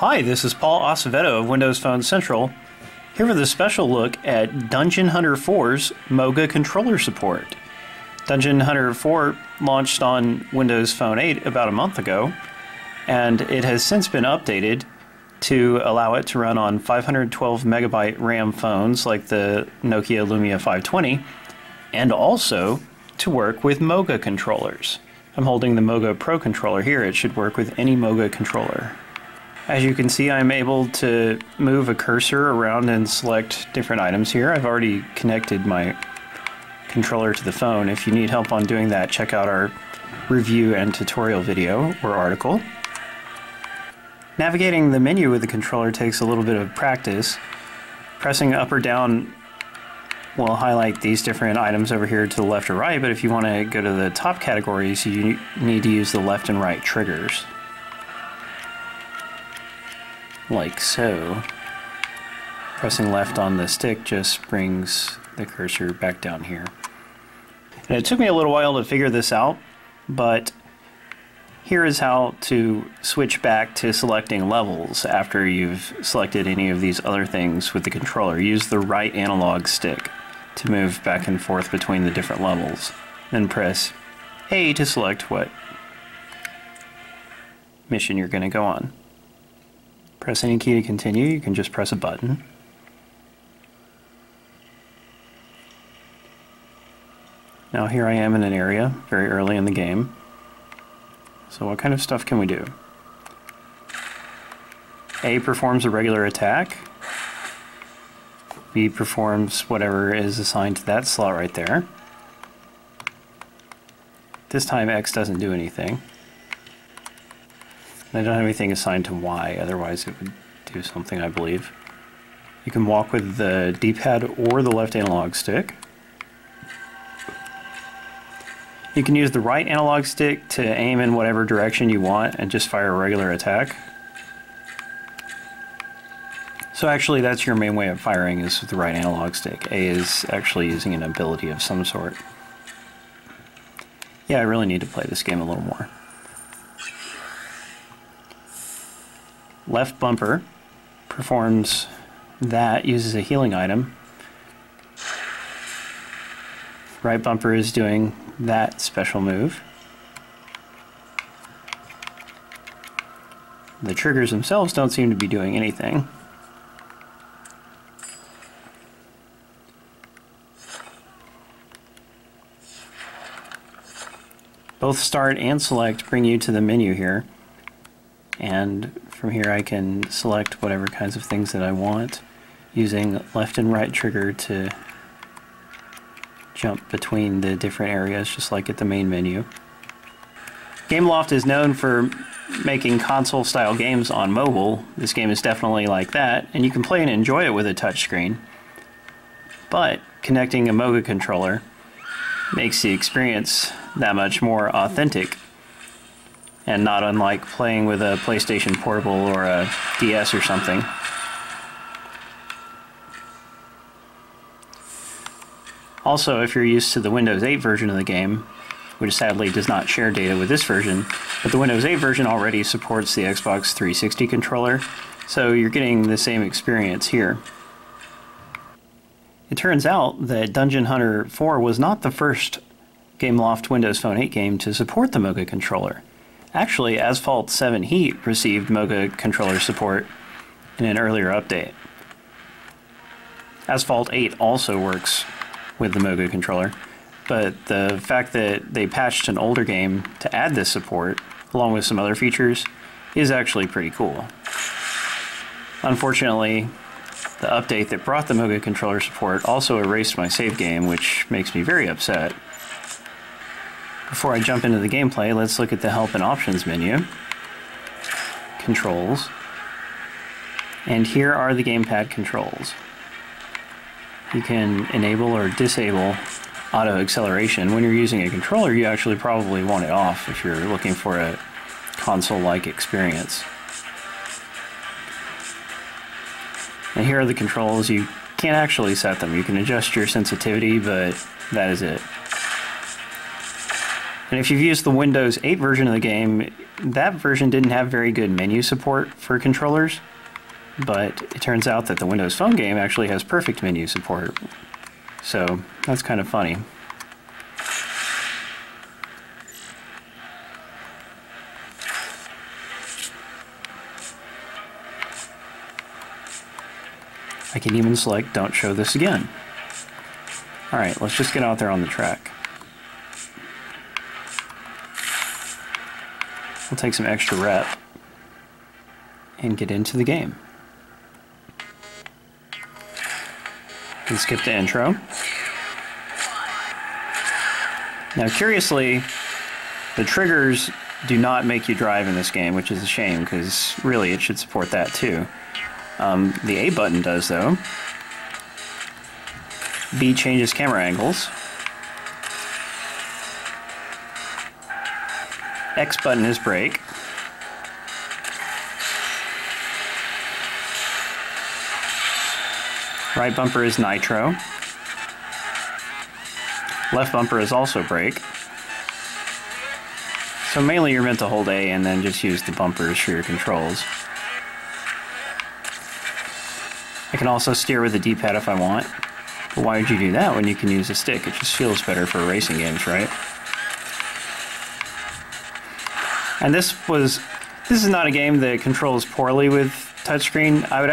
Hi, this is Paul Acevedo of Windows Phone Central, here with a special look at Dungeon Hunter 4's Moga controller support. Dungeon Hunter 4 launched on Windows Phone 8 about a month ago, and it has since been updated to allow it to run on 512 megabyte RAM phones like the Nokia Lumia 520, and also to work with Moga controllers. I'm holding the Moga Pro controller here. It should work with any Moga controller. As you can see, I'm able to move a cursor around and select different items here. I've already connected my controller to the phone. If you need help on doing that, check out our review and tutorial video or article. Navigating the menu with the controller takes a little bit of practice. Pressing up or down will highlight these different items over here to the left or right, but if you want to go to the top categories, you need to use the left and right triggers. Like so. Pressing left on the stick just brings the cursor back down here. And it took me a little while to figure this out, but here is how to switch back to selecting levels after you've selected any of these other things with the controller. Use the right analog stick to move back and forth between the different levels. Then press A to select what mission you're going to go on. Press any key to continue. You can just press a button. Now here I am in an area very early in the game. So what kind of stuff can we do? A performs a regular attack. B performs whatever is assigned to that slot right there. This time X doesn't do anything. I don't have anything assigned to Y, otherwise it would do something, I believe. You can walk with the D-pad or the left analog stick. You can use the right analog stick to aim in whatever direction you want and just fire a regular attack. So actually that's your main way of firing, is with the right analog stick. A is actually using an ability of some sort. Yeah, I really need to play this game a little more. Left bumper performs that, uses a healing item. Right bumper is doing that special move. The triggers themselves don't seem to be doing anything. Both start and select bring you to the menu here, and from here I can select whatever kinds of things that I want using left and right trigger to jump between the different areas, just like at the main menu. Gameloft is known for making console-style games on mobile. This game is definitely like that, and you can play and enjoy it with a touchscreen. But connecting a Moga controller makes the experience that much more authentic, and not unlike playing with a PlayStation Portable or a DS or something. Also, if you're used to the Windows 8 version of the game, which sadly does not share data with this version, but the Windows 8 version already supports the Xbox 360 controller, so you're getting the same experience here. It turns out that Dungeon Hunter 4 was not the first Gameloft Windows Phone 8 game to support the Moga controller. Actually, Asphalt 7 Heat received Moga controller support in an earlier update. Asphalt 8 also works with the Moga controller, but the fact that they patched an older game to add this support, along with some other features, is actually pretty cool. Unfortunately, the update that brought the Moga controller support also erased my save game, which makes me very upset. Before I jump into the gameplay, let's look at the Help and Options menu. Controls. And here are the Gamepad Controls. You can enable or disable auto acceleration. When you're using a controller, you actually probably want it off if you're looking for a console-like experience. And here are the controls. You can't actually set them. You can adjust your sensitivity, but that is it. And if you've used the Windows 8 version of the game, that version didn't have very good menu support for controllers, but it turns out that the Windows Phone game actually has perfect menu support. So that's kind of funny. I can even select Don't Show This Again. Alright, let's just get out there on the track. We'll take some extra rep and get into the game. And skip the intro. Now, curiously, the triggers do not make you drive in this game, which is a shame, because really it should support that too. The A button does, though. B changes camera angles. X button is brake. Right bumper is nitro. Left bumper is also brake. So mainly you're meant to hold A and then just use the bumpers for your controls. I can also steer with the D-pad if I want. But why would you do that when you can use a stick? It just feels better for racing games, right? And this is not a game that controls poorly with touchscreen. I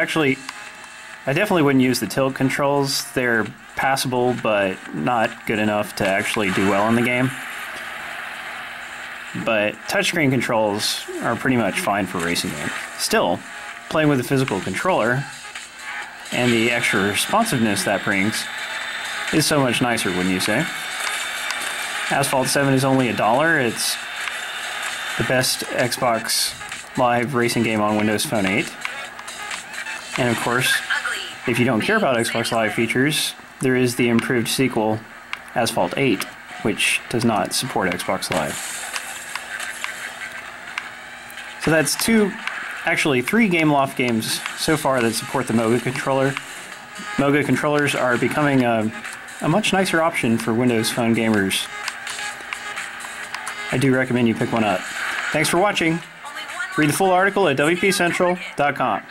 definitely wouldn't use the tilt controls. They're passable, but not good enough to actually do well in the game. But touchscreen controls are pretty much fine for racing games. Still, playing with a physical controller and the extra responsiveness that brings is so much nicer, wouldn't you say? Asphalt 7 is only $1. It's the best Xbox Live racing game on Windows Phone 8. And of course, if you don't care about Xbox Live features, there is the improved sequel, Asphalt 8, which does not support Xbox Live. So that's actually three Gameloft games so far that support the Moga controller. Moga controllers are becoming a much nicer option for Windows Phone gamers. I do recommend you pick one up. Thanks for watching. Read the full article at wpcentral.com.